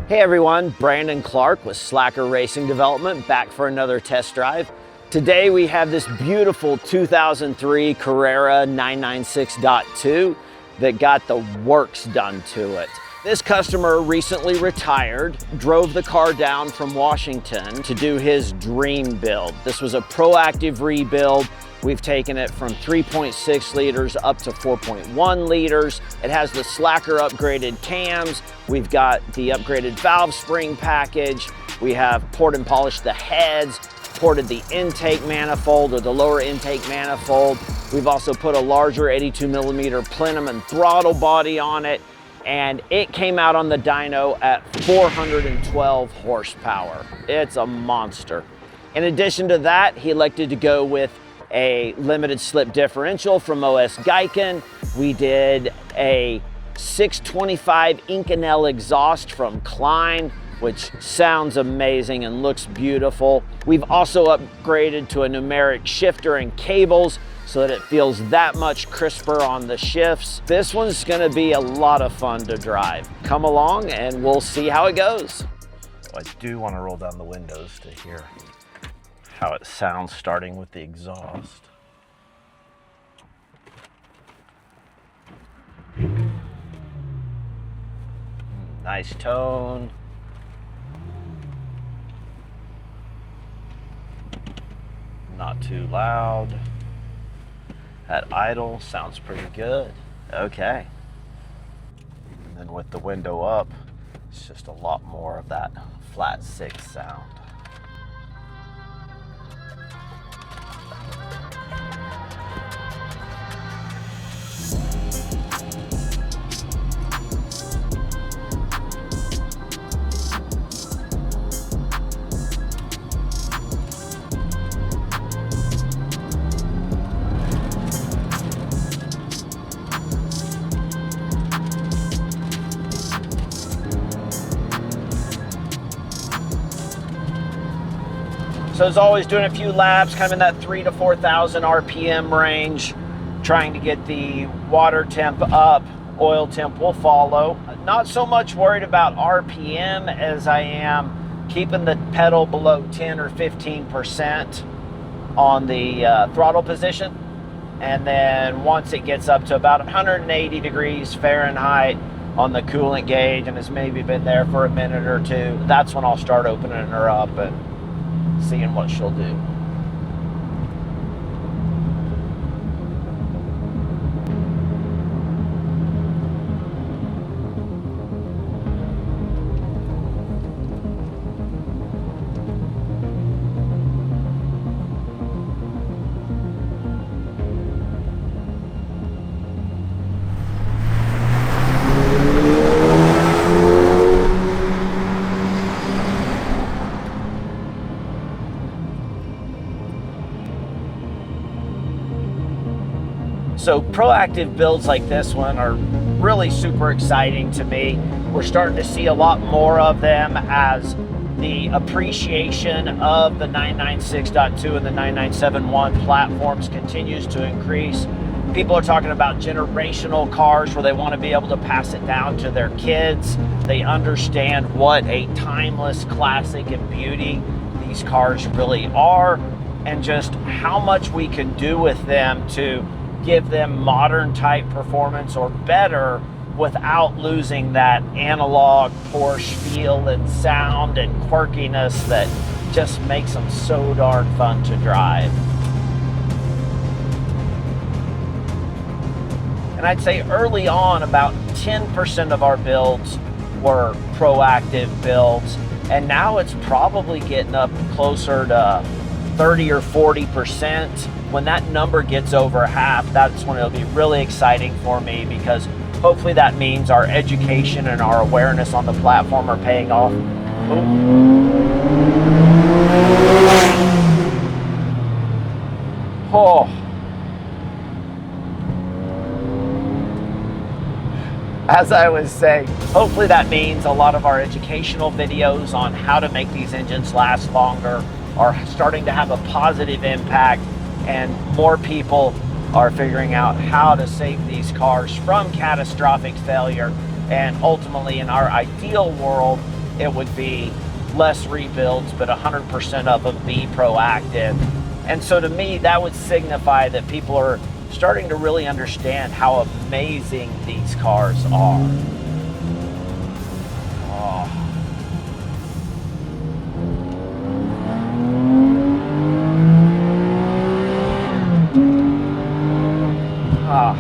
Hey everyone, Brandon Clark with Slakker Racing Development, back for another test drive. Today we have this beautiful 2003 Carrera 996.2 that got the works done to it. This customer recently retired, drove the car down from Washington to do his dream build. This was a proactive rebuild. We've taken it from 3.6 liters up to 4.1 liters. It has the Slakker upgraded cams. We've got the upgraded valve spring package. We have poured and polished the heads, ported the intake manifold or the lower intake manifold. We've also put a larger 82 millimeter plenum and throttle body on it. And it came out on the dyno at 412 horsepower. It's a monster. In addition to that, he elected to go with a limited slip differential from OS Geiken. We did a 625 Inconel exhaust from Klein, which sounds amazing and looks beautiful. We've also upgraded to a numeric shifter and cables so that it feels that much crisper on the shifts. This one's gonna be a lot of fun to drive. Come along and we'll see how it goes. I do want to roll down the windows to hear how it sounds, starting with the exhaust. Nice tone. Not too loud. At idle, sounds pretty good. Okay. And then with the window up, it's just a lot more of that flat six sound. So as always, doing a few laps, kind of in that 3,000 to 4,000 RPM range, trying to get the water temp up, oil temp will follow. Not so much worried about RPM as I am keeping the pedal below 10 or 15% on the throttle position. And then once it gets up to about 180 degrees Fahrenheit on the coolant gauge and has maybe been there for a minute or two, that's when I'll start opening her up and seeing what she'll do. So proactive builds like this one are really super exciting to me. We're starting to see a lot more of them as the appreciation of the 996.2 and the 9971 platforms continues to increase. People are talking about generational cars where they want to be able to pass it down to their kids. They understand what a timeless classic and beauty these cars really are, and just how much we can do with them to give them modern type performance or better without losing that analog Porsche feel and sound and quirkiness that just makes them so darn fun to drive. And I'd say early on, about 10% of our builds were proactive builds, and now it's probably getting up closer to 30 or 40%. When that number gets over half, that's when it'll be really exciting for me, because hopefully that means our education and our awareness on the platform are paying off. Oh. As I was saying, hopefully that means a lot of our educational videos on how to make these engines last longer are starting to have a positive impact, and more people are figuring out how to save these cars from catastrophic failure, and ultimately, in our ideal world, it would be less rebuilds, but 100% of them be proactive. And so to me, that would signify that people are starting to really understand how amazing these cars are. Oh.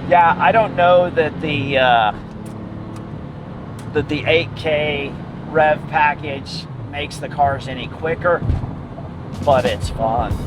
Yeah, I don't know that the 8K rev package makes the cars any quicker, but it's fun.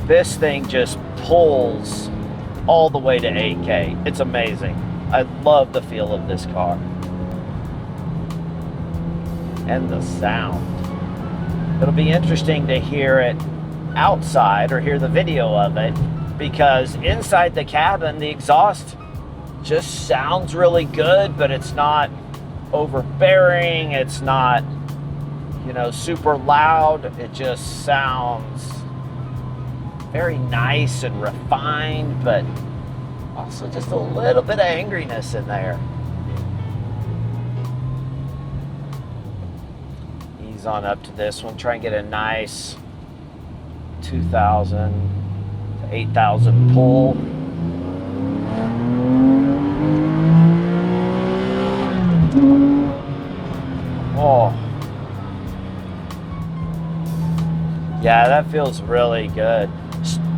This thing just pulls all the way to 8K. It's amazing. I love the feel of this car. And the sound. It'll be interesting to hear it outside or hear the video of it, because inside the cabin, the exhaust just sounds really good, but it's not overbearing. It's not, you know, super loud. It just sounds very nice and refined, but also just a little bit of angriness in there. Ease on up to this one. Try and get a nice 2,000 to 8,000 pull. Oh. Yeah, that feels really good.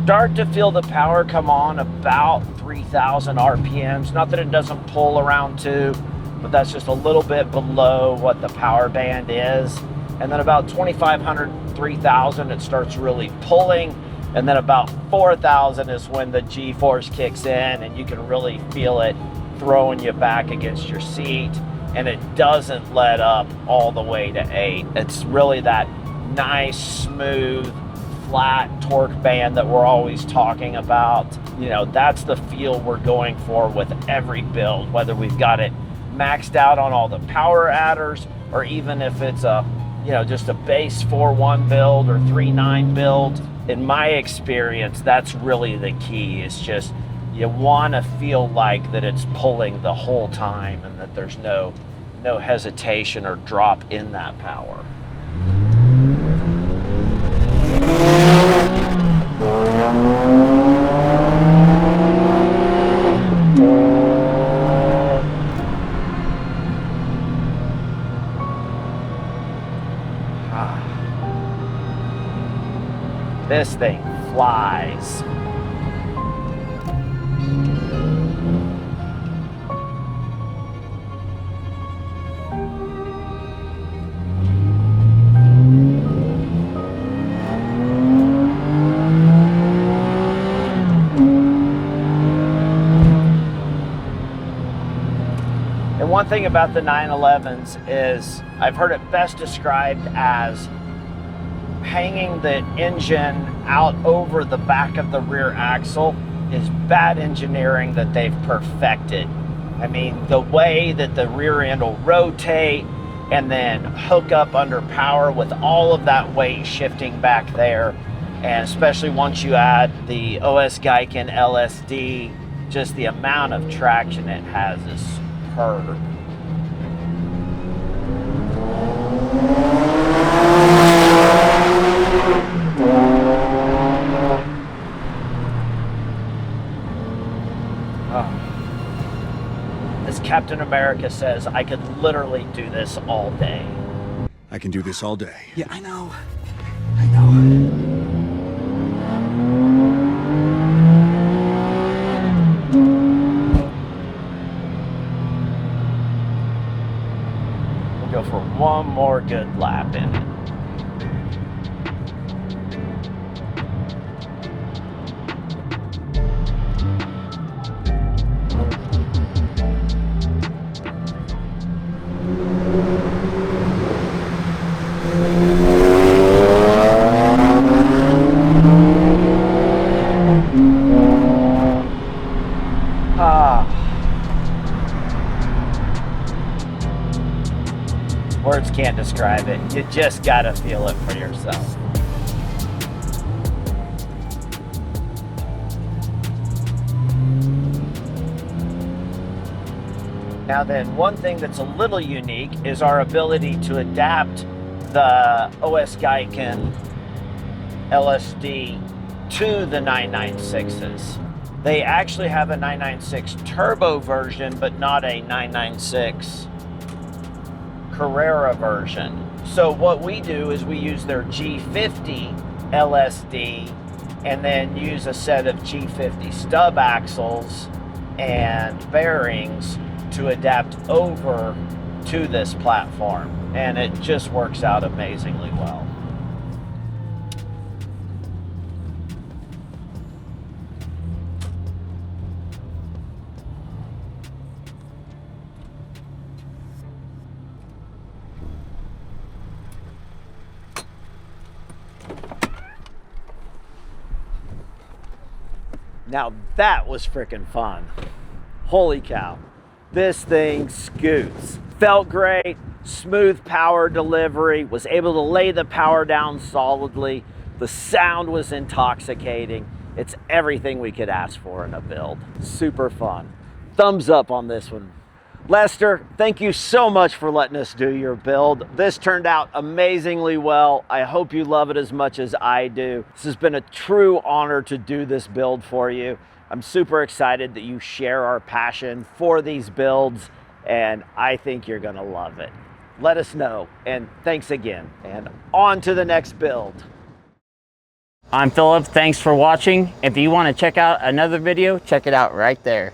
Start to feel the power come on about 3,000 RPMs. Not that it doesn't pull around 2, but that's just a little bit below what the power band is. And then about 2,500, 3,000, it starts really pulling. And then about 4,000 is when the G-force kicks in and you can really feel it throwing you back against your seat. And it doesn't let up all the way to 8. It's really that nice, smooth, flat torque band that we're always talking about. You know, that's the feel we're going for with every build, whether we've got it maxed out on all the power adders, or even if it's a, you know, just a base 4.1 build or 3.9 build. In my experience, that's really the key. It's just, you want to feel like that it's pulling the whole time and that there's no hesitation or drop in that power. This thing flies. And one thing about the 911s is I've heard it best described as hanging the engine out over the back of the rear axle is bad engineering that they've perfected. I mean, the way that the rear end will rotate and then hook up under power with all of that weight shifting back there, and especially once you add the OS Geiken LSD, just the amount of traction it has is superb. As Captain America says, I could literally do this all day. I can do this all day. Yeah, I know. I know. We'll go for one more good lap in it. Words can't describe it. You just gotta feel it for yourself. Now then, one thing that's a little unique is our ability to adapt the OS Geiken LSD to the 996s. They actually have a 996 turbo version, but not a 996 Carrera version. So what we do is we use their G50 LSD and then use a set of G50 stub axles and bearings to adapt over to this platform, and it just works out amazingly well. Now that was freaking fun. Holy cow. This thing scoots. Felt great, smooth power delivery, was able to lay the power down solidly. The sound was intoxicating. It's everything we could ask for in a build. Super fun. Thumbs up on this one. Lester, thank you so much for letting us do your build. This turned out amazingly well. I hope you love it as much as I do. This has been a true honor to do this build for you. I'm super excited that you share our passion for these builds, and I think you're gonna love it. Let us know, and thanks again, and on to the next build. I'm Philip, thanks for watching. If you wanna check out another video, check it out right there.